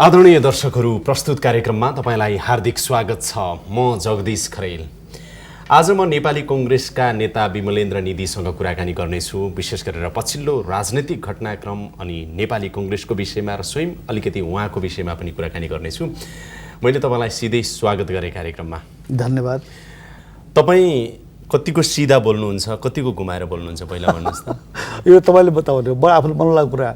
आदरणीय दर्शकहरू, प्रस्तुत कार्यक्रममा तपाईलाई हार्दिक स्वागत छ। म जगदीश खरेल। आज म नेपाली कांग्रेसका नेता विमलेन्द्र निधिसँग कुराकानी गर्नेछु, विशेष गरेर पछिल्लो राजनीतिक घटनाक्रम अनि नेपाली कांग्रेसको विषयमा र स्वयं अलिकति उहाँको विषयमा पनि कुराकानी गर्नेछु। मैले तपाईलाई सिधै स्वागत गरेँ कार्यक्रममा। धन्यवाद। तपाई कतिको सिधा बोल्नुहुन्छ, कतिको घुमाएर बोल्नुहुन्छ पहिला भन्नुहोस् त। यो तपाईले बताउनु, म आफूले मन लागेको कुरा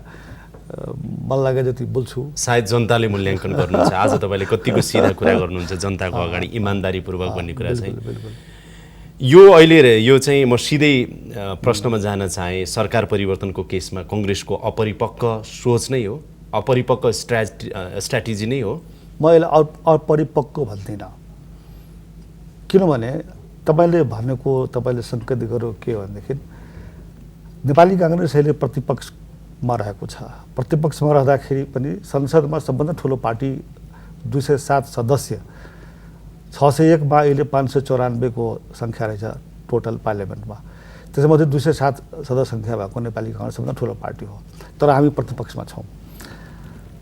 मन लागे जति बोल्छु। सायद जनताले मूल्याङ्कन गर्नुहुन्छ। आज तपाईले कतिको सिधा कुरा गर्नुहुन्छ जनताको अगाडि इमानदारीपूर्वक भन्ने कुरा चाहिँ यो अहिले यो चाहिँ म सिधै प्रश्नमा जान चाहे। सरकार परिवर्तनको केसमा कांग्रेसको अपरिपक्व सोच नै हो, अपरिपक्व स्ट्र्याटेजी नै हो। म यसलाई अपरिपक्व भन्दिनँ, किनभने तपाईले भनेको, तपाईले संकेत गर्नु के हो भनेदेखि नेपाली कांग्रेस अहिले प्रतिपक्षमा रहेको छ। प्रतिपक्षमा रहँदाखेरि पनि संसदमा सबभन्दा ठुलो पार्टी 207 सदस्य, 601 मा अहिले 594 को संख्या रहेछ टोटल पार्लियामेन्टमा। त्यसमध्ये 207 सदस्य संख्या भएको नेपाली कांग्रेस सबभन्दा ठुलो पार्टी हो। तर हामी प्रतिपक्षमा छौँ।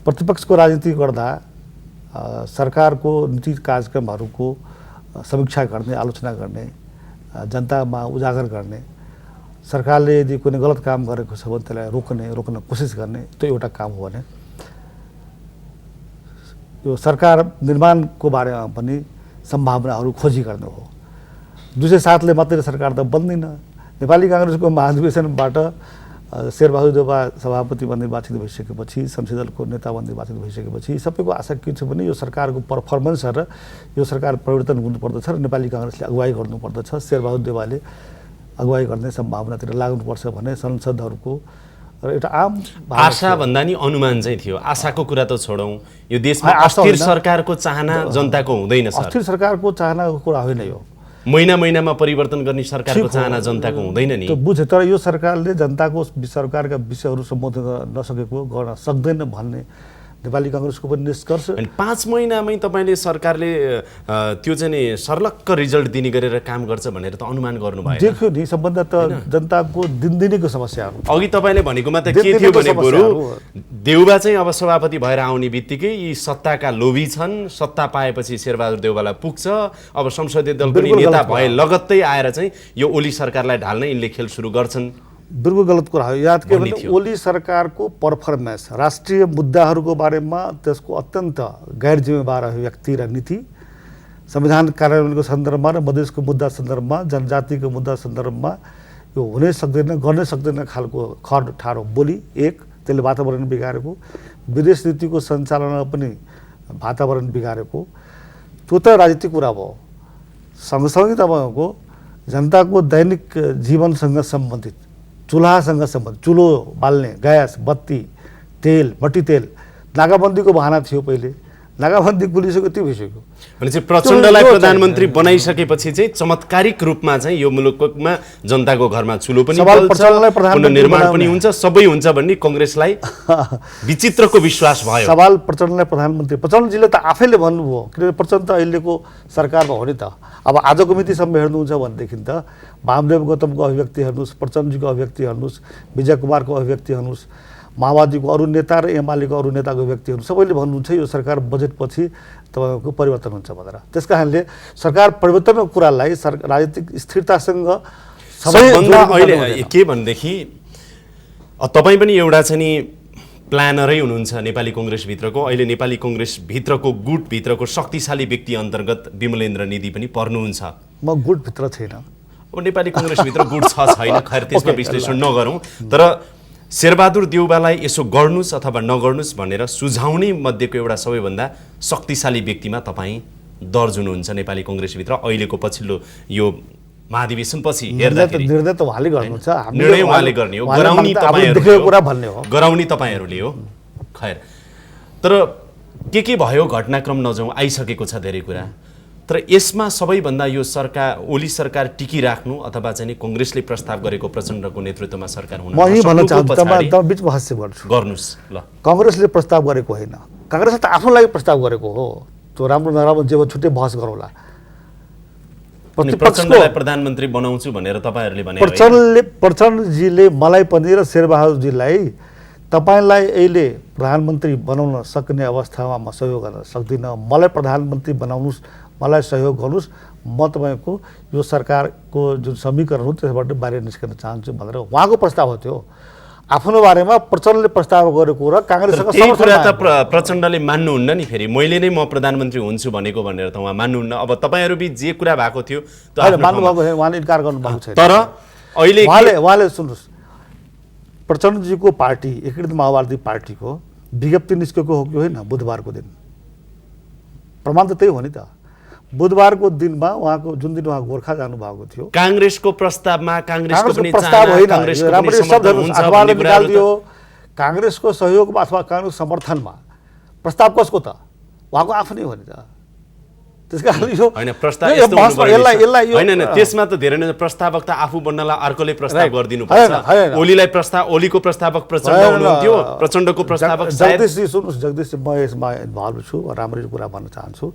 प्रतिपक्षको राजनीति गर्दा सरकारको नीति कार्यक्रमहरूको समीक्षा गर्ने, आलोचना गर्ने, जनतामा उजागर गर्ने, सरकारले यदि कुनै गलत काम गरेको छ भने त्यसलाई रोक्न कोसिस गर्ने, त्यो एउटा काम हो भने यो सरकार निर्माणको बारेमा पनि सम्भावनाहरू खोजी गर्नु हो। 207 ले मात्रै सरकार त बन्दैन। नेपाली कांग्रेसको महाधिवेशनबाट शेरबहादुर देउवा सभापति निर्वाचित भइसकेपछि, संसदीय दलको नेता निर्वाचित भइसकेपछि सबैको आशा के छ भने यो सरकारको पर्फर्मेन्स र यो सरकार परिवर्तन हुनुपर्दछ र नेपाली कांग्रेसले अगुवाई गर्नुपर्दछ। शेरबहादुर देउवाले अगुवाई गर्ने सम्भावनातिर लाग्नुपर्छ भने संसदहरूको र एउटा आम आशा भन्दा नि अनुमान चाहिँ थियो। आशाको कुरा त छोडौँ, यो देशमा अस्थिर सरकारको चाहना जनताको हुँदैन सर। अस्थिर सरकारको चाहनाको कुरा होइन यो। महिनामा परिवर्तन गर्ने सरकारको चाहना जनताको हुँदैन नि। त्यो बुझ्यो, तर यो सरकारले जनताको सरकारका विषयहरू सम्बोधन गर्न नसकेको, गर्न सक्दैन भन्ने नेपाली कांग्रेसको पनि निष्कर्ष। अनि 5 महिनामै तपाईले सरकारले त्यो चाहिँ नि सर्लक्क रिजल्ट दिने गरेर काम गर्छ भनेर त अनुमान गर्नु भयो। देखियो नि, सबभन्दा त जनताको दिनदिनीको समस्याहरू। अघि तपाईले भनेकोमा त के थियो भने बरु देउबा चाहिँ अब सभापति भएर आउने बित्तिकै यी सत्ताका लोभी छन्, सत्ता पाएपछि शेरबहादुर देउवालाई पुग्छ, अब संसदीय दल पनि नेता भए लगत्तै आएर चाहिँ यो ओली सरकारलाई ढाल्न यिनले खेल सुरु गर्छन्। बिल्कुल गलत कुरा हो। याद के भने ओली सरकारको पर्फर्मेन्स, राष्ट्रिय मुद्दाहरूको बारेमा त्यसको अत्यन्त गैर जिम्मेवार व्यक्ति र नीति, संविधान कार्यान्वयनको सन्दर्भमा र मधेसको मुद्दा सन्दर्भमा, जनजातिको मुद्दा सन्दर्भमा यो हुनै सक्दैन, गर्नै सक्दैन खालको खर ठाडो बोली, एक त्यसले वातावरण बिगारेको, विदेश नीतिको सञ्चालनमा पनि वातावरण बिगारेको, त्यो त राजनीतिक कुरा भयो। सँगसँगै तपाईँको जनताको दैनिक जीवनसँग सम्बन्धित, चुल्हासँग सम्बन्धित, चुलो बाल्ने, ग्यास, बत्ती, तेल, मट्टीतेल, नाकाबन्दीको बहाना थियो पहिले, नाकाबन्दी खुलिसक्यो, त्यो भइसक्यो। भनेपछि प्रचण्डलाई प्रधानमन्त्री बनाइसकेपछि चाहिँ चमत्कारिक रूपमा चाहिँ यो मुलुकमा जनताको घरमा चुलो पनि बल्छ, निर्माण पनि हुन्छ, सबै हुन्छ भन्ने कांग्रेसलाई विचित्रको विश्वास भयो। सवाल प्रचण्डलाई प्रधानमन्त्री, प्रचण्डजीले त आफैले भन्नुभयो, किनभने प्रचण्ड त अहिलेको सरकारमा हो नि त। अब आजको मितिसम्म हेर्नुहुन्छ भनेदेखि त वामदेव गौतमको अभिव्यक्ति हेर्नुहोस्, प्रचण्डजीको अभिव्यक्ति हेर्नुहोस्, विजय कुमारको अभिव्यक्ति हेर्नुहोस्, माओवादीको अरू नेता र एमालेको अरू नेताको अभिव्यक्तिहरू सबैले भन्नुहुन्छ यो सरकार बजेटपछि तपाईँको परिवर्तन हुन्छ भनेर। त्यस कारणले सरकार परिवर्तनको कुरालाई राजनीतिक स्थिरतासँग सबभन्दा अहिले के भनेदेखि तपाईँ पनि एउटा चाहिँ नि प्लानरै हुनुहुन्छ नेपाली कांग्रेसभित्रको। अहिले नेपाली कांग्रेसभित्रको गुटभित्रको शक्तिशाली व्यक्ति अन्तर्गत विमलेन्द्र निधि पनि पर्नुहुन्छ। म गुटभित्र छैन। अब नेपाली कांग्रेसभित्र गुट छ छैन खैर त्यसमा विश्लेषण नगरौँ, तर शेरबहादुर देउवालाई यसो गर्नुस् अथवा नगर्नुस् भनेर सुझाउने मध्येको एउटा सबैभन्दा शक्तिशाली व्यक्तिमा तपाईँ दर्ज हुनुहुन्छ नेपाली कांग्रेसभित्र। अहिलेको पछिल्लो यो महाधिवेशनपछि हेर्दाखेरि निर्णय त उहाँले गर्नुहुन्छ, निर्णय उहाँले गर्ने हो, गराउने तपाईँहरूले हो। खैर, तर के भयो घटनाक्रम नजाउँ, आइसकेको छ धेरै कुरा। तर यसमा सबैभन्दा यो सरकार, ओली सरकार टिकिराख्नु अथवा चाहिँ कांग्रेसले प्रस्ताव गरेको प्रचण्डको नेतृत्वमा सरकार हुन, म यही भन्न चाहन्छु, तपाईँ बिचमा हास्य गर्नुहोस् ल। कांग्रेसले प्रस्ताव गरेको होइन, कांग्रेसले त आफ्नो लागि प्रस्ताव गरेको हो। त्यो राम्रो नराम्रो जे छुट्टै बहस गरौँला। प्रचण्डलाई प्रधानमन्त्री बनाउँछु भनेर तपाईहरूले भने प्रचण्डजीले मलाई पनि र शेरबहादुरजीलाई तपाईलाई अहिले प्रधानमन्त्री बनाउन सक्ने अवस्थामा म सहयोग गर्न सक्दिनँ, मलाई प्रधानमन्त्री बनाउनुहोस्, मलाई सहयोग गर्नुहोस्, म तपाईँको यो सरकारको जुन समीकरण हो त्यसबाट बाहिर निस्कन चाहन्छु भनेर उहाँको प्रस्ताव हो। त्यो आफ्नो बारेमा प्रचण्डले प्रस्ताव गरेको र काङ्ग्रेससँग त्यही कुरा त प्रचण्डले मान्नुहुन्न नि। फेरि मैले नै म प्रधानमन्त्री हुन्छु भनेको भनेर त उहाँ मान्नुहुन्न। अब तपाईँहरू बीच जे कुरा भएको थियो त्यो मान्नुभएको छैन, उहाँले इन्कार गर्नुभएको छैन। तर अहिले उहाँले सुन्नुहोस्, प्रचण्डजीको पार्टी एकीकृत माओवादी पार्टीको विज्ञप्ति निस्केको हो कि होइन बुधबारको दिन? प्रमाण त त्यही हो नि त। बुधबारको दिनमा उहाँको जुन दिन उहाँ गोर्खा जानुभएको थियो, काङ्ग्रेसको प्रस्तावमा काङ्ग्रेसको पनि प्रस्ताव होइन, काङ्ग्रेसको पनि राम्ररी समर्थन शब्दहरू हुन्छ अखबारले भन्ने कुराहरू निकालिदियो। काङ्ग्रेसको सहयोगमा अथवा काङ्ग्रेस समर्थनमा प्रस्ताव कसको त? उहाँको आफ्नै हो नि त। त्यसकारण यो होइन प्रस्ताव यस्तो होइन, त्यसमा त धेरै नै प्रस्तावक त आफू बन्नलाई अर्कोले प्रस्ताव गरिदिनु पर्छ। ओलीलाई प्रस्ताव, ओलीको प्रस्तावक प्रचण्ड हुनुहुन्थ्यो, प्रचण्डको प्रस्तावक जगदीशजी सुन्नुहोस्, जगदीशजी म यसमा इन्भल्भ छु, राम्ररी कुरा भन्न चाहन्छु।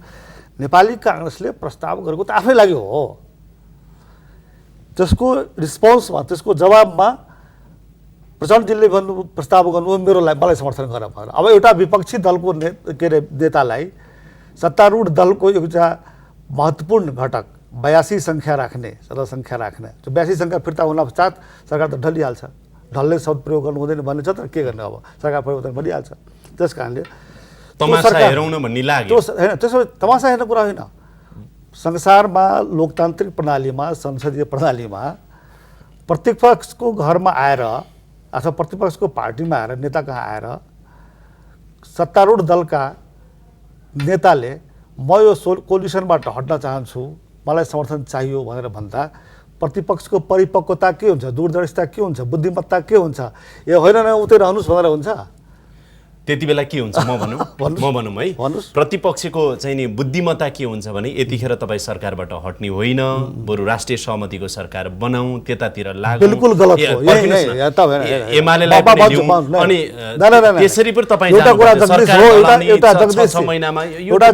नेपाली काङ्ग्रेसले प्रस्ताव गरेको त आफै लागि हो, त्यसको रिस्पोन्समा, त्यसको जवाबमा प्रचण्डजीले भन्नु प्रस्ताव गर्नु मेरो मलाई समर्थन गर भएर। अब एउटा विपक्षी दलको के अरे नेतालाई सत्तारूढ दलको एउटा महत्त्वपूर्ण घटक 82 सङ्ख्या राख्ने, सदस्य राख्ने, त्यो 82 सङ्ख्या फिर्ता हुन पश्चात सरकार त ढलिहाल्छ। ढल्ने शब्द प्रयोग गर्नु हुँदैन भन्ने छ, तर के गर्ने अब, सरकार परिवर्तन भइहाल्छ। त्यस कारणले तमासा हेरौँ न भन्ने लाग्यो। होइन, त्यसो तमासा हेर्ने कुरा होइन। संसारमा लोकतान्त्रिक प्रणालीमा, संसदीय प्रणालीमा प्रतिपक्षको घरमा आएर अथवा प्रतिपक्षको पार्टीमा आएर, नेता कहाँ आएर सत्तारूढ दलका नेताले म यो कोलिसनबाट हट्न चाहन्छु, मलाई समर्थन चाहियो भनेर भन्दा प्रतिपक्षको परिपक्वता के हुन्छ, दूरदर्शिता के हुन्छ, बुद्धिमत्ता के हुन्छ? ए होइन न उतै रहनुहोस् भनेर हुन्छ? त्यति बेला के हुन्छ म भनौँ है, प्रतिपक्षको चाहिँ नि बुद्धिमत्ता के हुन्छ भने यतिखेर तपाईँ सरकारबाट हट्ने होइन, बरु राष्ट्रिय सहमतिको सरकार बनाऊ, त्यतातिर लागू। बिल्कुल गलत हो। एमालेलाई पनि लिउँ, अनि त्यसरी पनि तपाईँ एउटा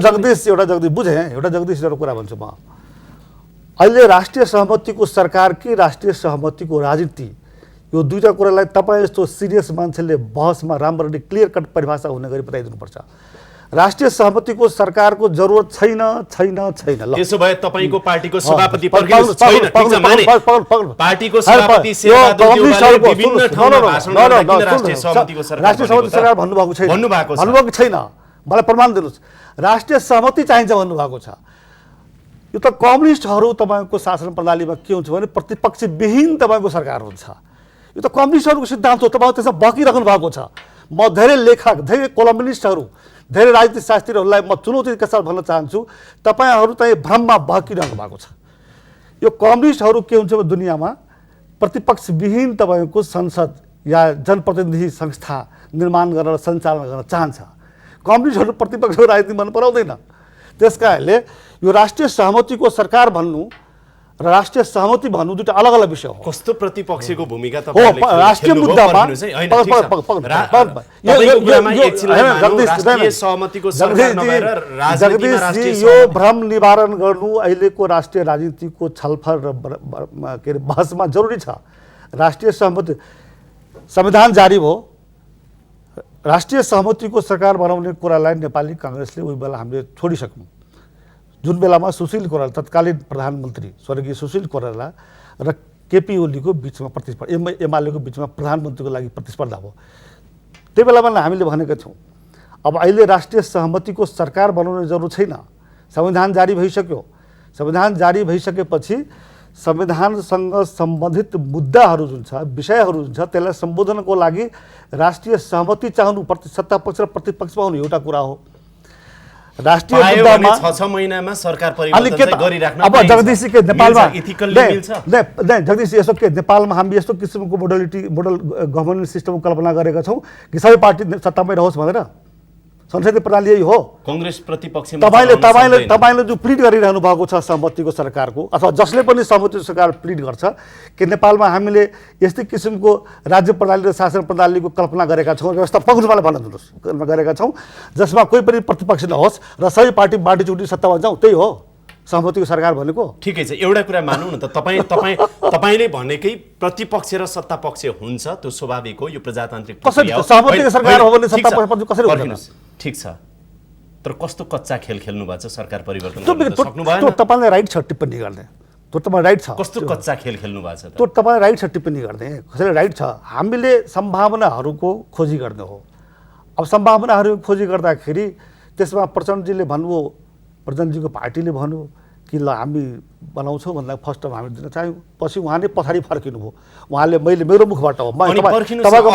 जगदीश कुरा भन्छु म। अहिले राष्ट्रिय सहमतिको सरकार कि राष्ट्रिय सहमतिको राजनीति, यो दुईटा कुरालाई तपाईँ यस्तो सिरियस मान्छेले बहसमा राम्ररी क्लियर कट परिभाषा हुने गरी बताइदिनुपर्छ। राष्ट्रिय सहमतिको सरकारको जरुरत छैन, छैन, छैन। ल त्यसो भए तपाईँको पार्टीको सभापति पर्खिनुहोस्, छैन, ठीक छ माने। पार्टीको सभापति विभिन्न ठाउँमा भाषण गर्दा किन राष्ट्रिय सहमतिको सरकार भन्नुभएको छैन? मलाई प्रमाण दिनुहोस्। राष्ट्रिय सहमति चाहिन्छ भन्नुभएको छ। यो त कम्युनिस्टहरू तपाईँको शासन प्रणालीमा के हुन्छ भने प्रतिपक्ष विहीन तपाईँको सरकार हुन्छ। यो त कम्युनिस्टहरूको सिद्धान्त हो, तपाईँ त्यसमा बकिराख्नु भएको छ। म धेरै लेखक, धेरै कोलम्बिनिस्टहरू, धेरै राजनीतिक शास्त्रीहरूलाई म चुनौतीका साथ भन्न चाहन्छु, तपाईँहरू चाहिँ भ्रममा बकिरहनु भएको छ। यो कम्युनिस्टहरू के हुन्छ दुनियाँमा प्रतिपक्षविहीन तपाईँको संसद या जनप्रतिनिधि संस्था निर्माण गरेर सञ्चालन गर्न चाहन्छ। कम्युनिस्टहरू प्रतिपक्षको राजनीति मन पराउँदैन। त्यस कारणले यो राष्ट्रिय सहमतिको सरकार भन्नु र राष्ट्रिय सहमति भन्नु दुईटा अलग अलग विषय हो। कस्तो प्रतिपक्षको भूमिका तपाईँले राष्ट्रिय मुद्दामा यो भ्रम निवारण गर्नु अहिलेको राष्ट्रिय राजनीतिको छलफल र के अरे बहसमा जरुरी छ। राष्ट्रिय सहमति संविधान जारी भयो, राष्ट्रिय सहमतिको सरकार बनाउने कुरालाई नेपाली काङ्ग्रेसले उही बेला हामीले छोडिसक्यौँ। जुन बेलामा सुशील कोइराला तत्कालीन प्रधानमन्त्री स्वर्गीय सुशील कोइराला र केपी ओलीको बिचमा प्रतिस्पर्धा, एमालेको बिचमा प्रधानमन्त्रीको लागि प्रतिस्पर्धा भयो। त्यही बेलामा हामीले भनेका थियौँ अब अहिले राष्ट्रिय सहमतिको सरकार बनाउने जरुरत छैन। संविधान जारी भइसक्यो। संविधान जारी भइसकेपछि संविधानसँग सम्बन्धित मुद्दाहरू जुन छ, विषयहरू जुन छ, त्यसलाई सम्बोधनको लागि राष्ट्रिय सहमति चाहनु सत्तापक्ष र प्रतिपक्षमा हुनु एउटा कुरा हो। राष्ट्रिय मुद्दामा 6 महिनामा सरकार परिवर्तन गरिराख्न अब जगदीश के नेपालमा जगदीश यसो के नेपालमा हामी यस्तो किसिमको मोडल गभर्नेन्स सिस्टमको कल्पना गरेका छौँ कि सबै पार्टी सत्तामै रहोस् भनेर। संसदीय प्रणाली यही हो। कांग्रेस प्रतिपक्षमा तपाईले जो प्लिड गरिरहनु भएको छ सहमतिको सरकारको, अथवा जसले पनि सहमतिको सरकार प्लिड गर्छ कि नेपालमा हामीले यस्तै किसिमको राज्य प्रणाली र शासन प्रणालीको कल्पना गरेका छौँ, व्यवस्था पक्षमाले भन्न दिनुहोस् गरेका छौँ, जसमा कोही पनि प्रतिपक्ष नहोस् र सबै पार्टी बाँडीचुटी सत्तामा जाउँ, त्यही हो। सहमतिको सरकार भनेको। ठिकै छ, एउटा कुरा मानौँ न त, तपाईँले भनेकै प्रतिपक्ष र सत्ता पक्ष हुन्छ, त्यो स्वाभाविक हो, यो प्रजातान्त्रिक कसरी प्रक्रिया हो। सहमतिको सरकार हो भने सत्ता पक्ष कसरी हुन्छ? पर्खिनुहोस्, ठिक छ, तर कस्तो कच्चा खेल खेल्नु भएको छ सरकार परिवर्तन त्यो गर्न त सक्नु भएन। त्यो तपाईँलाई राइट छ टिप्पणी गर्ने, त्यो तपाईँ राइट छ। कस्तो कच्चा खेल खेल्नु भएको छ त? त्यो तपाईँ राइट छ टिप्पणी गर्ने, कसैले राइट छ। हामीले सम्भावनाहरूको खोजी गर्ने हो। अब सम्भावनाहरू खोजी गर्दाखेरि त्यसमा प्रचण्डजीले भन्नुभयो, प्रचण्डजीको पार्टीले भन्यो कि ल हामी बनाउँछौँ भन्दा फर्स्ट टाइम हामी दिन चाह्यौँ। पछि उहाँले पछाडि फर्किनु भयो। उहाँले मेरो मुखबाट हो, तपाईँको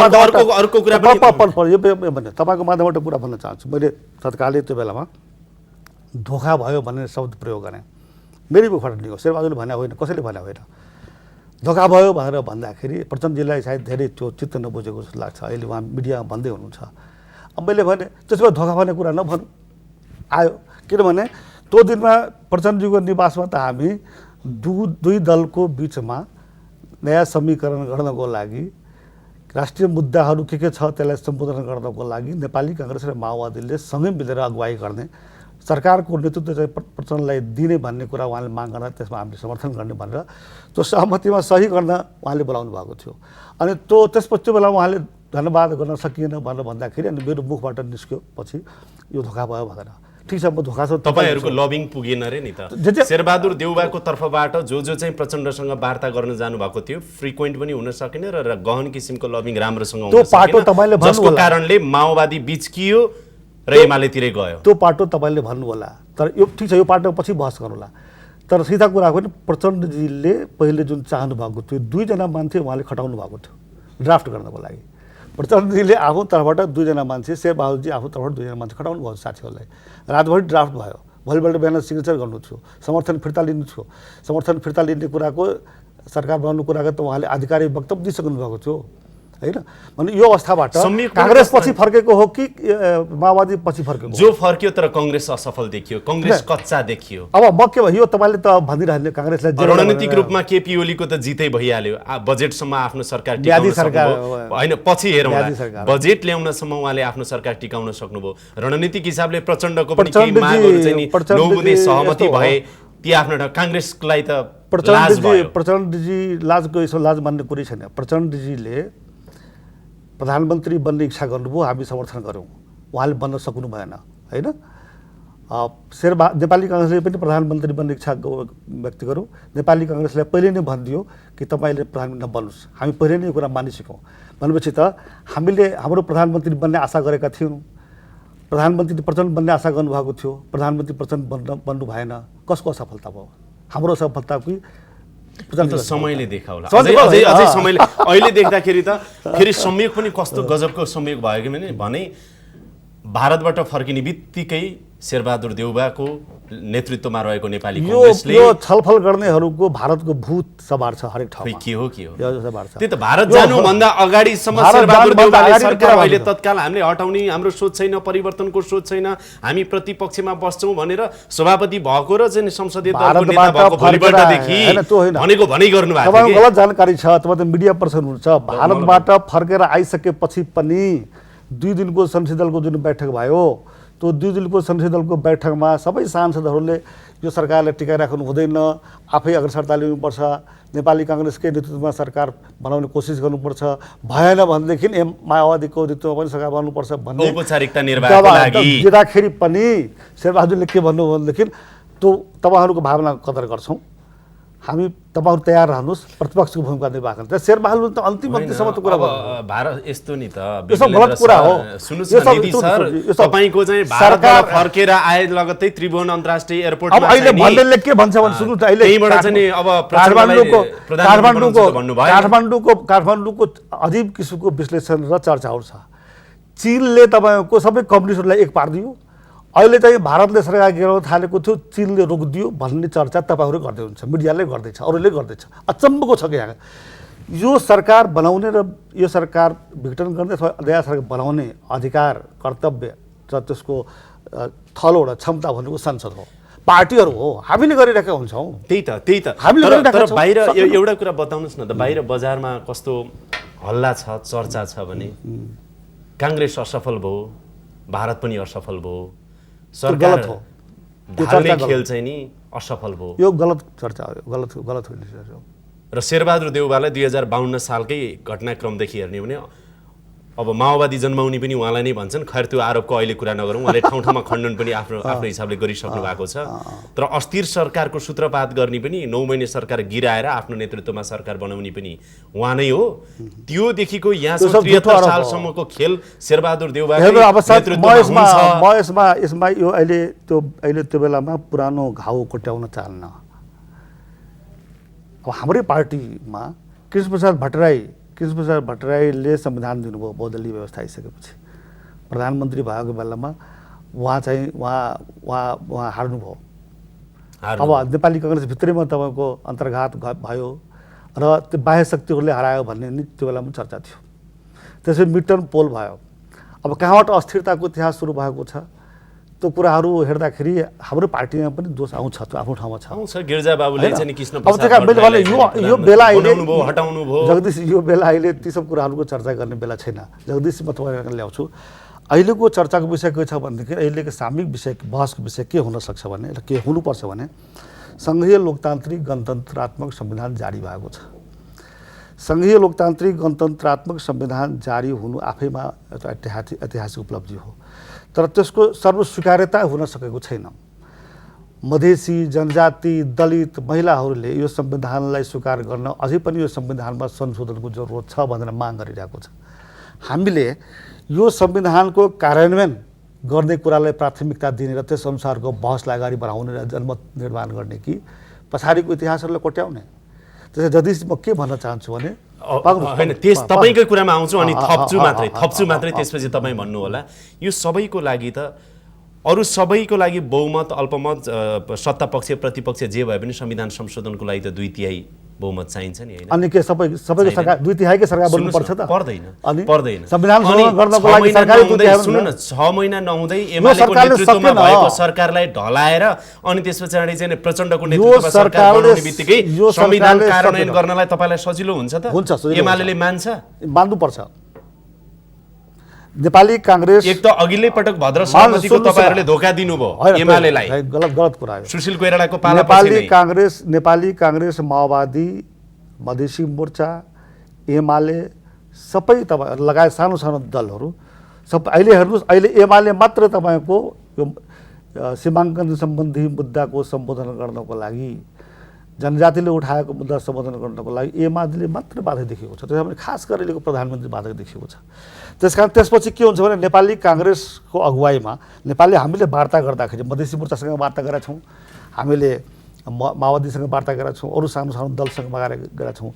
माध्यमबाट कुरा भन्न चाहन्छु। मैले तत्कालै त्यो बेलामा धोका भयो भन्ने शब्द प्रयोग गरेँ, मेरै मुखबाट निको, शेरबहादुरले भने होइन, कसैले भने होइन। धोका भयो भनेर भन्दाखेरि प्रचण्डजीलाई सायद धेरै त्यो चित्त नबुझेको जस्तो लाग्छ। अहिले उहाँ मिडियामा भन्दै हुनुहुन्छ। अब मैले भने त्यसो भए धोका भन्ने कुरा नभनौँ आयो, किनभने त्यो दिनमा प्रचण्डजीको निवासमा त हामी दुई दलको बिचमा नयाँ समीकरण गर्नको लागि, राष्ट्रिय मुद्दाहरू के छ त्यसलाई सम्बोधन गर्नको लागि नेपाली काङ्ग्रेस र माओवादीले सँगै मिलेर अगुवाई गर्ने, सरकारको नेतृत्व चाहिँ प्रचण्डलाई दिने भन्ने कुरा उहाँले माग गर्दा त्यसमा हामीले समर्थन गर्ने भनेर त्यो सहमतिमा सही गर्न उहाँले बोलाउनु भएको थियो। अनि त्यसपछि त्यो बेला उहाँले धन्यवाद गर्न सकिएन भनेर भन्दाखेरि अनि मेरो मुखबाट निस्क्यो पछि यो धोका भयो भनेर। ठिक छ, म धोका छ। तपाईँहरूको लबिङ पुगेन रे नि त? शेरबहादुर देउवाको तर्फबाट जो चाहिँ प्रचण्डसँग वार्ता गर्न जानुभएको थियो फ्रिक्वेन्ट पनि हुन सकेन र गहन किसिमको लबिङ राम्रोसँग हुन सकेन, जसको कारणले माओवादी बिचकियो र एमालेतिरै गयो। त्यो पाटो तपाईँले भन्नु होला, तर यो ठिक छ, यो पाटो पछि बहस गरौँला। तर सिधा कुरा हो भने प्रचण्डजीले पहिले जुन चाहनु भएको थियो, दुईजना मान्छे उहाँले खटाउनु भएको थियो ड्राफ्ट गर्नको लागि। प्रचण्डजीले आफ्नो तर्फबाट दुईजना मान्छे, शेरबहादुरजी आफ्नो तर्फबाट दुईजना मान्छे खटाउनु भयो साथीहरूलाई। रातभरि ड्राफ्ट भयो, भोलिपल्ट बिहान सिग्नेचर गर्नु थियो, समर्थन फिर्ता लिनु थियो। समर्थन फिर्ता लिने कुराको, सरकार बनाउनु कुराको त उहाँले आधिकारिक वक्तव्य दिइसक्नु भएको थियो होइन। भने यो अवस्थाबाट काङ्ग्रेस पछि फर्केको हो कि माओवादी पछि फर्केको? जो फर्क्यो तर कङ्ग्रेस असफल देखियो, कङ्ग्रेस कच्चा देखियो। अब म के भयो, यो तपाईँले त भनिरहनु काङ्ग्रेसलाई रणनीतिक रूपमा केपी ओलीको त जितै भइहाल्यो, बजेटसम्म आफ्नो सरकार टिकाउन सक्नुभयो होइन। पछि हेरौँ, बजेट ल्याउनसम्म उहाँले आफ्नो सरकार टिकाउन सक्नुभयो। रणनीतिक हिसाबले प्रचण्डको पनि केही मागहरू चाहिँ नि नौबुँदे सहमति भए, ती आफ्नो काङ्ग्रेसलाई त प्रचण्डजी लाजको यसो लाज मान्ने कुरै छैन। प्रचण्डजीले प्रधानमन्त्री बन्ने इच्छा गर्नुभयो, हामी समर्थन गऱ्यौँ, उहाँले बन्न सक्नु भएन होइन। नेपाली काङ्ग्रेसले पनि प्रधानमन्त्री बन्ने इच्छा व्यक्त गरौँ। नेपाली काङ्ग्रेसलाई पहिले नै भनिदियो कि तपाईँले प्रधानमन्त्री नबन्नुहोस्, हामी पहिले नै यो कुरा मानिसक्यौँ भनेपछि त हामीले हाम्रो प्रधानमन्त्री बन्ने आशा गरेका थियौँ। प्रधानमन्त्री प्रचण्ड बन्ने आशा गर्नुभएको थियो, प्रधानमन्त्री प्रचण्ड बन्नु भएन। कसको असफलता भयो? हाम्रो असफलता कि समयले देखाउला। अझै समयले अहिले देख्दाखेरि त फेरि संयोग पनि कस्तो गजबको संयोग भयो कि भने भारतबाट फर्किने बित्तिकै शेरबहादुर देउवाको नेतृत्वमा रहेको नेपाली काङ्ग्रेसले यो छलफल गर्नेहरूको भारतको भूत सवार छ हरेक ठाउँमा। के हो सवार छ। त्यही त भारत जानुभन्दा अगाडिसम्म शेरबहादुर देउवाले सरकार अहिले तत्काल हामीले हटाउने हाम्रो सोच छैन, परिवर्तनको सोच छैन, हामी प्रतिपक्षमा बस्छौँ भनेर सभापति भएको र चाहिँ संसदीय दलको नेता भएको भोलिपल्टदेखि भनेको भनै गर्नु भएको। तपाईँको गलत जानकारी छ, तपाईँ त मिडिया पर्सन हुनुहुन्छ। भारतबाट फर्केर आइसकेपछि पनि 2 दिनको संसदीय दलको जुन बैठक भयो, त्यो 2 दिनको संसदीय दलको बैठकमा सबै सांसदहरूले यो सरकारलाई टिकाइराख्नु हुँदैन, आफै अग्रसरता लिनुपर्छ, नेपाली काङ्ग्रेसकै नेतृत्वमा सरकार बनाउने कोसिस गर्नुपर्छ, भएन भनेदेखि माओवादीको नेतृत्वमा पनि सरकार बनाउनुपर्छ भन्ने औपचारिकता निर्वाहको लागि दिँदाखेरि पनि शेरबहादुरले के भन्नु भनेदेखि त्यो तपाईँहरूको भावना कदर गर्छौँ, हामी तपाईँहरू तयार रहनुहोस् प्रतिपक्षको भूमिका निर्वाह गर्न। शेरबहादुर त अन्तिमसम्म त कुरा भारत यस्तो नि त गलत कुरा हो। सुन्नुहोस् न निधि सर, तपाईँको चाहिँ भारतबाट फर्केर आए लगत्तै त्रिभुवन अन्तर्राष्ट्रिय एयरपोर्टमा अहिले भन्नेले के भन्छ भने सुन्नु त, अहिले त्यहीबाट चाहिँ अब काठमाडौँको अजीब किसिमको विश्लेषण र चर्चाहरू छ। चीनले तपाईँको सबै कम्युनिस्टहरूलाई एक पारिदियो, अहिले चाहिँ भारतले सरकार गिराउन थालेको थियो, चीनले रोकिदियो भन्ने चर्चा तपाईँहरू गर्दै हुन्छ, मिडियाले गर्दैछ, अरूले गर्दैछ। अचम्मको छ कि यहाँ यो सरकार बनाउने र यो सरकार विघटन गर्ने अथवा नयाँ सरकार बनाउने अधिकार, कर्तव्य र त्यसको थलो र क्षमता भनेको संसद हो, पार्टीहरू हो, हामीले गरिरहेका हुन्छौँ। त्यही त हामीले तर बाहिर एउटा कुरा बताउनुहोस् न त, बाहिर बजारमा कस्तो हल्ला छ, चर्चा छ भने काङ्ग्रेस असफल भयो, भारत पनि असफल भयो, सरकार ढाल्ने खेल चाहिँ नि असफल भयो यो गलत चर्चा हो, गलत गलत होइन चर्चा हो। र शेरबहादुर देउवालाई 2052 सालकै घटनाक्रमदेखि हेर्ने हो भने अब माओवादी जन्माउने पनि उहाँलाई नै भन्छन्। खैर त्यो आरोपको अहिले कुरा नगरौँ, उहाँले ठाउँ ठाउँमा खण्डन पनि आफ्नो हिसाबले गरिसक्नु भएको छ। तर अस्थिर सरकारको सूत्रपात गर्ने पनि 9 महिने सरकार गिराएर आफ्नो नेतृत्वमा सरकार बनाउने पनि उहाँ नै हो। त्योदेखिको यहाँसम्म 73 सालसम्मको खेल शेरबहादुर देउवाको नेतृत्वमा हुन्छ। यसमा यो अहिले त्यो बेलामा पुरानो घाउ कोट्याउन चाहन्न। अब हाम्रै पार्टीमा कृष्णप्रसाद भट्टराईले संविधान दिनुभयो बहुदलीय व्यवस्था आइसकेपछि। प्रधानमन्त्री भएको बेलामा उहाँ हार्नुभयो। अब नेपाली काङ्ग्रेस भित्रैमा तपाईँको अन्तर्घात भयो र त्यो बाह्य शक्तिहरूले हरायो भन्ने नि त्यो बेलामा चर्चा थियो। त्यसपछि मिड टर्म पोल भयो। अब कहाँबाट अस्थिरताको इतिहास सुरु भएको छ त्यो कुराहरू हेर्दाखेरि हाम्रो पार्टीमा पनि दोष आउँछ, त्यो आफ्नो ठाउँमा छ। गिरिजा बाबुले चाहिँ कृष्ण अब मैले यो बेला अहिले हटाउनु भयो। जगदीश, यो बेला अहिले ती सब कुराहरूको चर्चा गर्ने बेला छैन। जगदीश, म तपाईँलाई ल्याउँछु। अहिलेको चर्चाको विषय के छ भनेदेखि अहिलेको सामूहिक विषय, बहसको विषय के हुनसक्छ भने, के हुनुपर्छ भने सङ्घीय लोकतान्त्रिक गणतन्त्रात्मक संविधान जारी भएको छ। सङ्घीय लोकतान्त्रिक गणतन्त्रात्मक संविधान जारी हुनु आफैमा एउटा ऐतिहासिक उपलब्धि हो, तर त्यसको सर्वस्वीकार्यता हुन सकेको छैन। मधेसी, जनजाति, दलित, महिलाहरूले यो संविधानलाई स्वीकार गर्न अझै पनि यो संविधानमा संशोधनको जरुरत छ भनेर माग गरिरहेको छ। हामीले यो संविधानको कार्यान्वयन गर्ने कुरालाई प्राथमिकता दिने र त्यस अनुसारको बहसलाई अगाडि बढाउने र जनमत निर्माण गर्ने कि पछाडिको इतिहासहरूलाई कोट्याउने। त्यसै जति म के भन्न चाहन्छु भने होइन, तपाईँकै कुरामा आउँछु अनि थप्छु मात्रै त्यसपछि तपाईँ भन्नु होला। यो सबैको लागि त अरू सबैको लागि बहुमत, अल्पमत, सत्ता पक्ष प्रतिपक्ष जे भए पनि संविधान संशोधनको लागि त 2/3 बहुमत चाहिन्छ नि, हैन? अनि के सबैको सरकार 2/3 सरकार बन्नुपर्छ त? पर्दैन। संविधान संशोधन गर्नको लागि सरकारले सुन्नु न, 6 महिना नहुँदै एमालेको नेतृत्वमा भएको सरकारलाई ढलाएर अनि त्यसपछि चाहिँ प्रचण्डको नेतृत्वमा सरकार बनाउने बित्तिकै संविधान कार्यान्वयन गर्नलाई तपाईलाई सजिलो हुन्छ त? एमालेले मान्छ? मान्नुपर्छ। नेपाली काङ्ग्रेस एक त अघिल्लै पटक भद्र सहमतिको तपाईहरुले धोका दिनुभयो एमालेलाई। गलत कुरा हो। सुशील कोइरालाको पालापछि नेपाली काङ्ग्रेस, माओवादी, मधेसी मोर्चा, एमाले सबै तपाईहरु लगायत सानो सानो दलहरू सब अहिले हेर्नुस्, अहिले एमाले मात्र तपाईको यो सीमाङ्कन सम्बन्धी मुद्दाको सम्बोधन गर्नको लागि, जनजातिले उठाएको मुद्दा सम्बोधन गर्नको लागि एमाले मात्र बाधक देखिएको छ। त्यसैले खास गरेर अहिलेको प्रधानमन्त्री बाधक देखिएको छ। त्यसकारण त्यसपछि के हुन्छ भने नेपाली काङ्ग्रेसको अगुवाईमा हामीले वार्ता गर्दाखेरि मधेसी मोर्चासँग वार्ता गरेका छौँ, हामीले माओवादीसँग वार्ता गरेका छौँ, अरू सानो सानो दलसँग गरेका छौँ।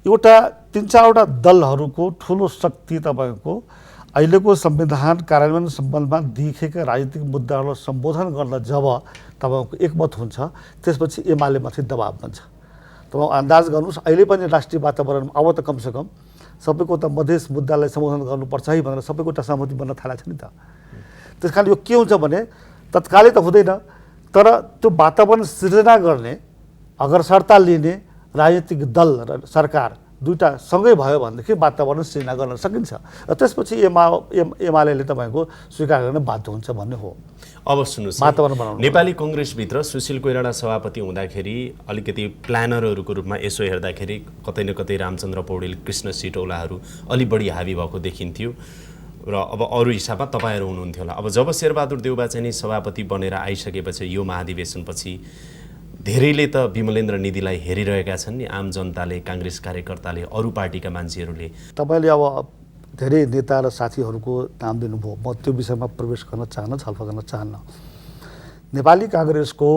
एउटा 3-4वटा दलहरूको ठुलो शक्ति तपाईँको अहिलेको संविधान कार्यान्वयन सम्बन्धमा देखिएका राजनीतिक मुद्दाहरूलाई सम्बोधन गर्न जब तपाईँको एकमत हुन्छ, त्यसपछि एमालेमाथि दबाव बन्छ। तपाईँ अन्दाज गर्नुहोस्, अहिले पनि राष्ट्रिय वातावरणमा अब त कमसेकम सबैको त मधेस मुद्दालाई सम्बोधन गर्नुपर्छ है भनेर सबैको एउटा सहमति बन्न थालेको छ नि त। त्यस कारण यो के हुन्छ भने तत्कालै त हुँदैन, तर त्यो वातावरण सृजना गर्ने, अग्रसरता लिने राजनीतिक दल र सरकार दुईटा सँगै भयो भनेदेखि वातावरण सृजना गर्न सकिन्छ र त्यसपछि एमालेले तपाईँको स्वीकार गर्न बाध्य हुन्छ भन्ने हो। अब सुन्नुहोस्, नेपाली कङ्ग्रेसभित्र सुशील कोइराला सभापति हुँदाखेरि अलिकति प्लानरहरूको रूपमा यसो हेर्दाखेरि कतै न कतै रामचन्द्र पौडेल, कृष्ण सिटौलाहरू अलि बढी हावी भएको देखिन्थ्यो र अब अरू हिसाबमा तपाईँहरू हुनुहुन्थ्यो होला। अब जब शेरबहादुर देउवा चाहिँ नि सभापति बनेर आइसकेपछि यो महाधिवेशनपछि धेरैले त विमलेन्द्र निधिलाई हेरिरहेका छन् नि, आम जनताले, काङ्ग्रेस कार्यकर्ताले, अरू पार्टीका मान्छेहरूले। तपाईँले अब धेरै नेता र साथीहरूको नाम दिनुभयो, म त्यो विषयमा प्रवेश गर्न चाहन्न, छलफल गर्न चाहन्न। नेपाली काङ्ग्रेसको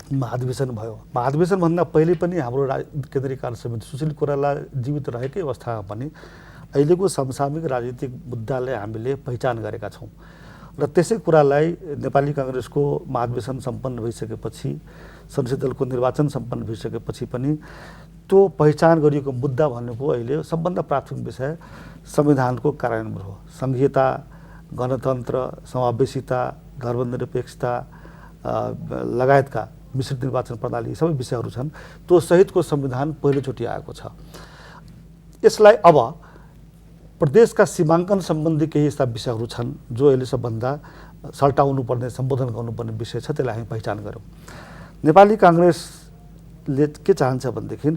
महाधिवेशन भयो। महाधिवेशनभन्दा पहिले पनि हाम्रो केन्द्रीय कार्य समिति सुशील कोइराला जीवित रहेकै अवस्थामा पनि अहिलेको समसामयिक राजनीतिक मुद्दालाई हामीले पहिचान गरेका छौँ र त्यसै कुरालाई नेपाली काङ्ग्रेसको महाधिवेशन सम्पन्न भइसकेपछि, संसदीय दलको निर्वाचन सम्पन्न भइसकेपछि पनि त्यो पहिचान गरिएको मुद्दा भनेको अहिले सबभन्दा प्राथमिक विषय संविधानको कार्यान्वयन हो। संघीयता, गणतन्त्र, समावेशिता, धर्मनिरपेक्षता लगायतका मिश्रित निर्वाचन प्रणाली सबै विषयहरू छन्। त्यो सहितको संविधान पहिलोचोटि आएको छ। यसलाई अब प्रदेशका सीमाङ्कन सम्बन्धी केही यस्ता विषयहरू छन् जो अहिले सबभन्दा सल्टाउनु पर्ने, सम्बोधन गर्नुपर्ने विषय छ, त्यसलाई हामी पहिचान गऱ्यौँ। नेपाली काङ्ग्रेसले के चाहन्छ भनेदेखि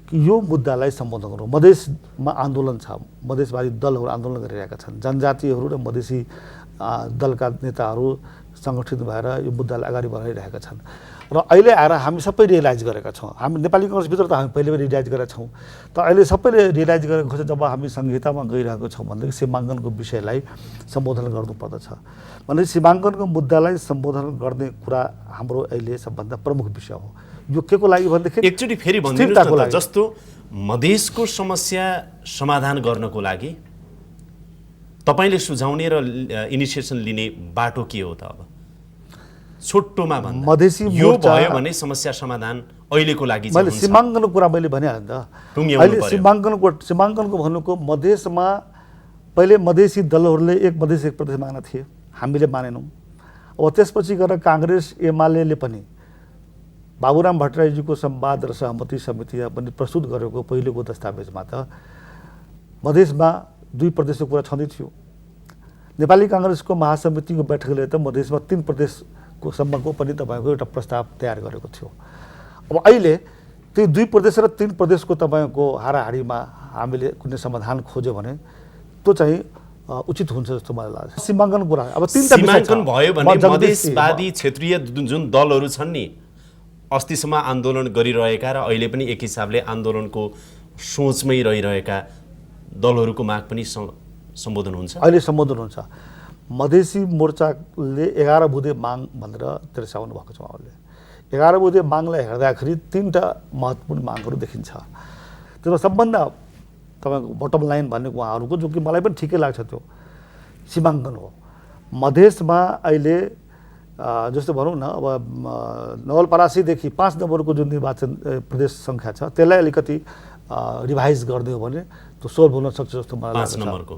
कि यो मुद्दालाई सम्बोधन गरौँ। मधेसमा आन्दोलन छ, मधेसवादी दलहरू आन्दोलन गरिरहेका छन्, जनजातिहरू र मधेसी दलका नेताहरू सङ्गठित भएर यो मुद्दालाई अगाडि बढाइरहेका छन् र अहिले आएर हामी सबै रियलाइज गरेका छौँ। हामी नेपाली काङ्ग्रेसभित्र त हामी पहिले पनि रियलाइज गरेका छौँ, त अहिले सबैले रियलाइज गरेको छ जब हामी संहितामा गइरहेको छौँ भनेदेखि सीमाङ्कनको विषयलाई सम्बोधन गर्नुपर्दछ। भने सीमाङ्कनको मुद्दालाई सम्बोधन गर्ने कुरा हाम्रो अहिले सबभन्दा प्रमुख विषय हो। यो के को लागि भनेदेखि एकचोटि फेरि भनिदिनुहोस् न, जस्तो मधेसको समस्या समाधान गर्नको लागि तपाईँले सुझाउने र इनिसिएसन लिने बाटो के हो त? अब छोटोमा भन्दा मधेसी यो भयो भने समस्या समाधान अहिलेको लागि मैले सीमाङ्कनको कुरा मैले भनिहालेँ त। अहिले सीमाङ्कनको भन्नुको मधेसमा पहिले मधेसी दलहरूले एक मधेस एक प्रदेश माग्न थिए, हामीले मानेनौँ। अब त्यसपछि गएर काङ्ग्रेस एमाले पनि बाबुराम भट्टराईजीको संवाद र सहमति समितिमा पनि प्रस्तुत गरेको पहिलेको दस्तावेजमा त मधेसमा 2 प्रदेशको कुरा छँदै थियो। नेपाली काङ्ग्रेसको महासमितिको बैठकले त मधेसमा 3 प्रदेशको सम्मको पनि तपाईँको एउटा प्रस्ताव तयार गरेको थियो। अब अहिले त्यो 2 प्रदेश र 3 प्रदेशको तपाईँको हाराहारीमा हामीले कुनै समाधान खोज्यो भने त्यो चाहिँ उचित हुन्छ जस्तो मलाई लाग्छ। सीमाङ्कन कुरा अब 3टा सीमाङ्कन भयो भने मधेसवादी क्षेत्रीय जुन दलहरू छन् नि, अस्तिसम्म आन्दोलन गरिरहेका र अहिले पनि एक हिसाबले आन्दोलनको सोचमै रहिरहेका दलहरूको माग पनि सम्बोधन हुन्छ। अहिले सम्बोधन हुन्छ। मधेसी मोर्चाले 11 बुँदे माग भनेर तिर्साउनु भएको छ। उहाँले 11 बुँदे मागलाई हेर्दाखेरि 3टा महत्त्वपूर्ण मागहरू देखिन्छ। त्यसमा सबभन्दा तपाईँको बटम लाइन भनेको उहाँहरूको, जो कि मलाई पनि ठिकै लाग्छ, त्यो सीमाङ्कन हो। मधेसमा अहिले जस्तो भनौँ न, अब नवलपरासीदेखि 5 नम्बरको जुन निर्वाचन प्रदेश सङ्ख्या छ त्यसलाई अलिकति रिभाइज गरिदियो भने त्यो सोल्भ हुन सक्छ जस्तो मलाई लाग्छ। 5 नम्बरको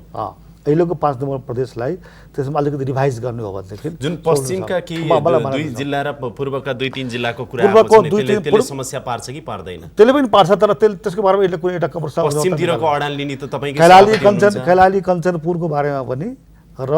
अहिलेको 5 नम्बर प्रदेशलाई त्यसमा अलिकति रिभाइज गर्ने हो भनेदेखि जुन पश्चिमका कि 2 जिल्ला र पूर्वका 2-3 जिल्लाको कुरा त्यसले समस्या पार्छ कि पार्दैन? त्यसले पनि पार्छ, तर त्यसको बारेमा यसले कुनै एउटा पश्चिमतिरको अडान लिने त तपाईँको कैलाली कञ्चनपुरको बारेमा पनि र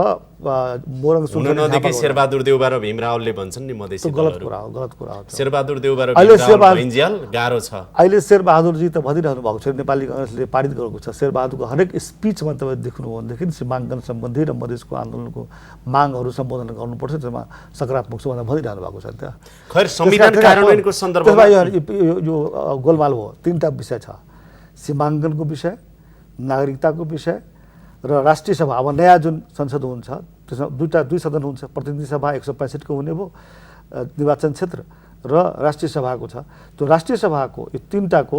मोरङ नदेखि शेरबहादुर देउबा र भीम रावलले भन्छन् नि मधेसी गलत कुरा हो। शेरबहादुर देउबा र भीम रावल भइन्ज्याल गाह्रो छ। अहिले शेरबहादुरजी त भनिरहनु भएको छ, नेपाली काङ्ग्रेसले पारित गरेको छ। शेरबहादुरको हरेक स्पिचमा तपाईँ देख्नु हो भनेदेखि सीमाङ्कन सम्बन्धी र मधेसको आन्दोलनको मागहरू सम्बोधन गर्नुपर्छ, त्यसमा सकारात्मक छ भनेर भनिरहनु भएको छ। त्यहाँ खैर संविधान कार्यान्वयनको सन्दर्भमा यो गोलमाल हो। 3टा विषय छ: सीमाङ्कनको विषय, नागरिकताको विषय र राष्ट्रिय सभा। अब नयाँ जुन संसद हुन्छ त्यसमा 2 सदन हुन्छ। प्रतिनिधि सभा 165 को हुने भयो निर्वाचन क्षेत्र, र राष्ट्रिय सभाको छ। त्यो राष्ट्रिय सभाको यो 3टाको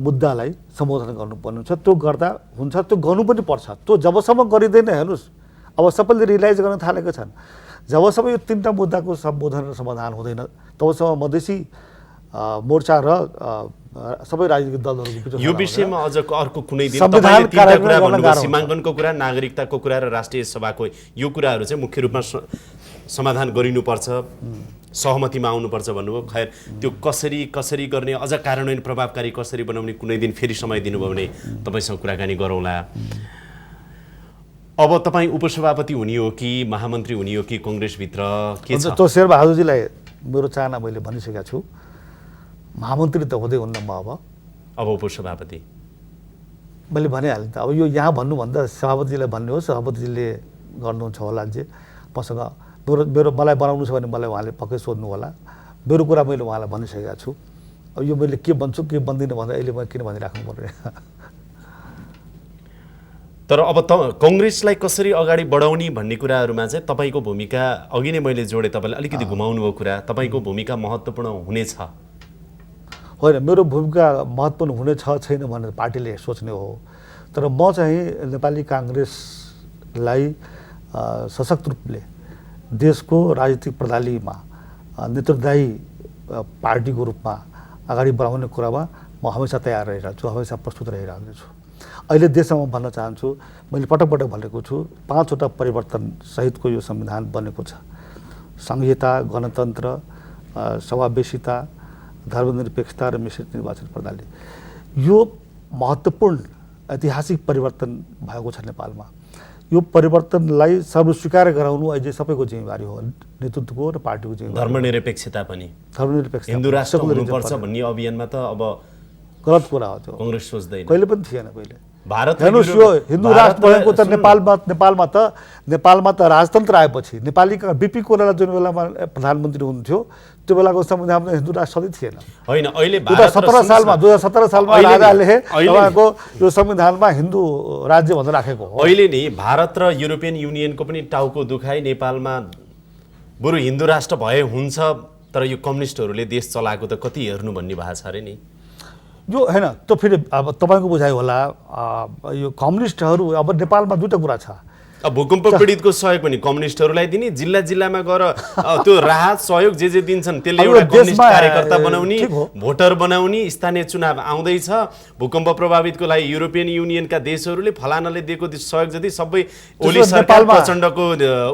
मुद्दालाई सम्बोधन गर्नुपर्ने हुन्छ। त्यो गर्दा हुन्छ, त्यो गर्नु पनि पर्छ। त्यो जबसम्म गरिँदैन, हेर्नुहोस् अब सबैले रियलाइज गर्न थालेका छन्, जबसम्म यो 3टा मुद्दाको सम्बोधन र समाधान हुँदैन तबसम्म मधेसी मोर्चा र सबै राजनीतिक दलहरूको यो विषयमा अझ अर्को कुनै दिन तपाईले 3टा कुरा भन्नुभयो, सीमाङ्कनको कुरा, नागरिकताको कुरा र राष्ट्रिय सभाको, यो कुराहरू चाहिँ मुख्य रूपमा समाधान गरिनुपर्छ, सहमतिमा आउनुपर्छ भन्नुभयो। खैर त्यो कसरी गर्ने, अझ कार्यान्वयन प्रभावकारी कसरी बनाउने, कुनै दिन फेरि समय दिनुभयो भने तपाईँसँग कुराकानी गरौँला। अब तपाईँ उपसभापति हुने हो कि महामन्त्री हुने हो कि कङ्ग्रेसभित्र के छ? त्यो शेरबहादुरजीलाई मेरो चाहना मैले भनिसकेको छु। महामन्त्री त हुँदै हुन्न म, अब उपसभापति मैले भनिहालेँ त। अब यो यहाँ भन्नुभन्दा सभापतिजीलाई भन्ने हो, सभापतिजीले गर्नुहुन्छ होला। जे मसँग मलाई बनाउनु छ भने मलाई उहाँले पक्कै सोध्नु होला। मेरो कुरा मैले उहाँलाई भनिसकेको छु। अब यो मैले के भन्छु के भन्दिनँ भन्दा अहिले म किन भनिराख्नु पर्ने। तर अब कङ्ग्रेसलाई कसरी अगाडि बढाउने भन्ने कुराहरूमा चाहिँ तपाईँको भूमिका, अघि नै मैले जोडेँ, तपाईँले अलिकति घुमाउनु भयो कुरा, तपाईँको भूमिका महत्त्वपूर्ण हुनेछ? होइन, मेरो भूमिका महत्त्वपूर्ण हुनेछ छैन भनेर पार्टीले सोच्ने हो। तर म चाहिँ नेपाली काङ्ग्रेसलाई सशक्त रूपले देशको राजनीतिक प्रणालीमा नेतृत्वदायी पार्टीको रूपमा अगाडि बढाउने कुरामा म हमेसा तयार रहिरहेको छु, हमेसा प्रस्तुत रहिरहेको छु। अहिले देशमा भन्न चाहन्छु, मैले पटक भनेको छु, 5वटा परिवर्तन सहितको यो संविधान बनेको छ। संहिता, गणतन्त्र, समावेशिता, धर्मनिरपेक्षता र मिश्रित निर्वाचन प्रणाली। यो महत्त्वपूर्ण ऐतिहासिक परिवर्तन भएको छ नेपालमा। यो परिवर्तनलाई सर्वस्वीकार गराउनु अहिले सबैको जिम्मेवारी हो, नेतृत्वको र पार्टीको जिम्मेवारी। धर्मनिरपेक्षता पनि धर्मनिरपेक्षता हिन्दू राष्ट्र हुनुपर्छ भन्ने अभियानमा त अब गलत कुरा हो त्यो, कांग्रेस सोच्दैन। कहिले पनि थिएन पहिले। भारत हेर्नुहोस् यो हिन्दू राष्ट्र भएको त नेपालमा त राजतन्त्र आएपछि नेपाली बिपी कोइराला जुन बेलामा प्रधानमन्त्री हुनुहुन्थ्यो त्यो बेलाको संविधानमा हिन्दू राष्ट्र सधैँ थिएन। होइन, अहिले 2017 सालमा राजाले तपाईँको यो संविधानमा हिन्दू राज्य भनेर राखेको हो। अहिले नि भारत र युरोपियन युनियनको पनि टाउको दुखाइ नेपालमा बरु हिन्दू राष्ट्र भए हुन्छ, तर यो कम्युनिस्टहरूले देश चलाएको त कति हेर्नु भन्ने भएको छ अरे नि। यो होइन त्यो फेरि अब तपाईँको बुझाइ होला, यो कम्युनिस्टहरू अब नेपालमा दुईवटा कुरा छ। अब भूकम्प पीडितको सहयोग पनि कम्युनिस्टहरूलाई दिने, जिल्ला जिल्लामा गएर त्यो राहत सहयोग जे दिन्छन् त्यसले एउटा कम्युनिस्ट कार्यकर्ता बनाउने, भोटर बनाउने। स्थानीय चुनाव आउँदैछ, भूकम्प प्रभावितको लागि युरोपियन युनियनका देशहरूले फलानाले दिएको सहयोग जति सबै ओली सरकार प्रचण्डको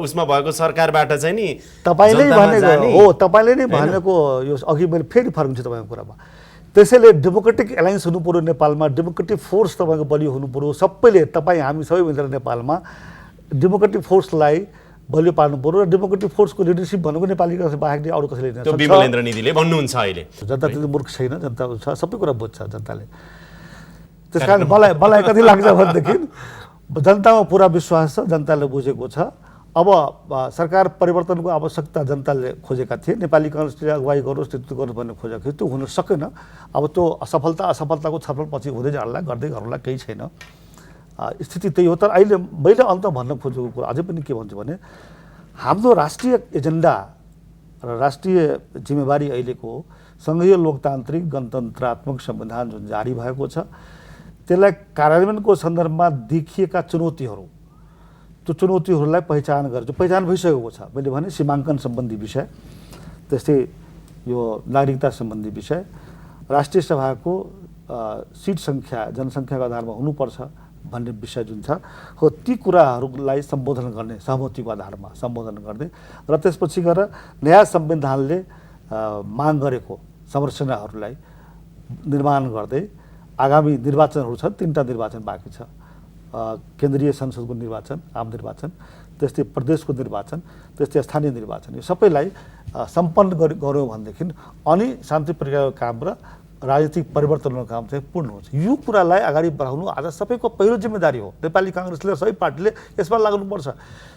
उसमा भएको सरकारबाट चाहिँ नि तपाईँले नै भनेको यो अघि मैले फेरि फर्क हुन्छ तपाईँको कुरामा। त्यसैले डेमोक्रेटिक एलायन्स हुनु पर्यो नेपालमा, डेमोक्रेटिक फोर्स तपाईँको बलियो हुनु पर्यो। सबैले हामी सबै मिलेर नेपालमा डेमोक्रेटिक फोर्सलाई बलियो पार्नु पर्यो र डेमोक्रेटिक फोर्सको लिडरसिप भनेको नेपाली बाहेक अरू कसैले लिन सक्छ। त्यो विमलेन्द्र निधिले भन्नुहुन्छ अहिले। जनता त्यति मूर्ख छैन, जनता छ, सबै कुरा बुझ्छ जनताले। त्यस कारण मलाई कति लाग्छ भनेदेखि जनतामा पुरा विश्वास छ, जनताले बुझेको छ। अब सरकार परिवर्तनको आवश्यकता जनताले खोजेका थिए, नेपाली कांग्रेसले अगुवाई गरोस्, नेतृत्व गरोस् भन्ने खोजेको थियो, त्यो हुन सकेन। अब त्यो असफलताको छलफल पछि हुँदै जाला, गर्दै गरौँला, केही छैन, स्थिति त्यही हो। तर अहिले मैले अन्त भन्न खोजेको कुरा अझै पनि के भन्छु भने हाम्रो राष्ट्रिय एजेन्डा र राष्ट्रिय जिम्मेवारी अहिलेको सङ्घीय लोकतान्त्रिक गणतन्त्रात्मक संविधान जुन जारी भएको छ त्यसलाई कार्यान्वयनको सन्दर्भमा देखिएका चुनौतीहरू, त्यो चुनौतीहरूलाई पहिचान गरेर पहिचान भइसकेको छ। मैले भने सीमाङ्कन सम्बन्धी विषय, त्यस्तै यो नागरिकता सम्बन्धी विषय, राष्ट्रिय सभाको सिट सङ्ख्या जनसङ्ख्याको आधारमा हुनुपर्छ भन्ने विषय जुन छ हो, ती कुराहरूलाई सम्बोधन गर्ने, सहमतिको आधारमा सम्बोधन गर्ने र त्यसपछि गएर नयाँ संविधानले माग गरेको संरचनाहरूलाई निर्माण गर्दै आगामी निर्वाचनहरू छन्, 3टा निर्वाचन बाँकी छ, केन्द्रीय संसदको निर्वाचन, आम निर्वाचन, त्यस्तै प्रदेशको निर्वाचन, त्यस्तै स्थानीय निर्वाचन, यो सबैलाई सम्पन्न गऱ्यौँ भनेदेखि अनि शान्ति प्रक्रियाको काम र राजनीतिक परिवर्तनको काम चाहिँ पूर्ण हुन्छ। यो कुरालाई अगाडि बढाउनु आज सबैको पहिलो जिम्मेदारी हो। नेपाली कांग्रेसले र सबै पार्टीले यसमा लाग्नुपर्छ।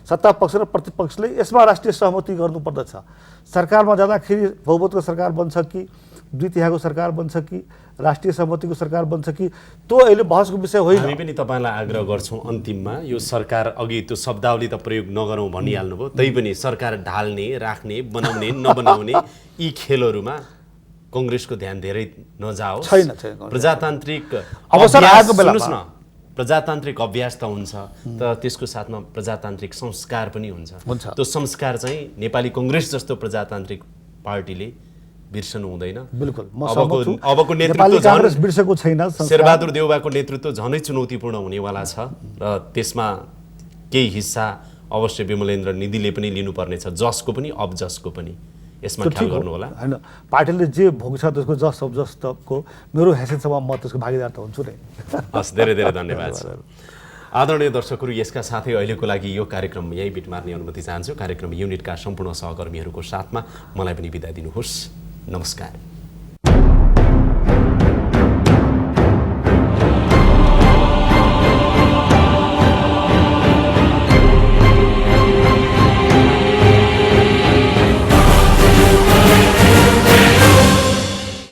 सत्ता पक्ष र प्रतिपक्षले यसमा राष्ट्रिय सहमति गर्नुपर्दछ। सरकारमा जाँदाखेरि बहुमतको सरकार बन्छ कि 2/3 सरकार बन्छ कि राष्ट्रिय सहमतिको सरकार बन्छ कि त्यो अहिले बहसको विषय होइन। हामी पनि तपाईँलाई आग्रह गर्छौँ अन्तिममा यो सरकार अघि त्यो शब्दावली त प्रयोग नगरौँ भनिहाल्नुभयो, तैपनि सरकार ढाल्ने, राख्ने, बनाउने, नबनाउने यी खेलहरूमा कांग्रेसको ध्यान धेरै नजाओस्। छैन प्रजातान्त्रिक अवसर आएको बेला सुन्नुहोस् न, प्रजातान्त्रिक अभ्यास त हुन्छ, तर त्यसको साथमा प्रजातान्त्रिक संस्कार पनि हुन्छ। त्यो संस्कार चाहिँ नेपाली कांग्रेस जस्तो प्रजातान्त्रिक पार्टीले बिर्सनु हुँदैन। बिल्कुल अबको नेतृत्व बिर्सेको छैन। शेरबहादुर देउवाको नेतृत्व झनै चुनौतीपूर्ण हुनेवाला छ र त्यसमा केही हिस्सा अवश्य विमलेन्द्र निधिले पनि लिनुपर्नेछ, जसको पनि अबजसको पनि। यसमा ख्याल गर्नु होला। हैन, पार्टीले जे भोग्छ त्यसको जस अबजस तको मेरो हैसियतसम्म म त्यसको भागीदार त हुन्छु नै। हस्, धेरै धेरै धन्यवाद। आदरणीय दर्शकहरू, यसका साथै अहिलेको लागि यो कार्यक्रम यही बिट मार्ने अनुमति चाहन्छु। कार्यक्रम युनिटका सम्पूर्ण सहकर्मीहरूको साथमा मलाई पनि बिदा दिनुहोस्। नमस्कार।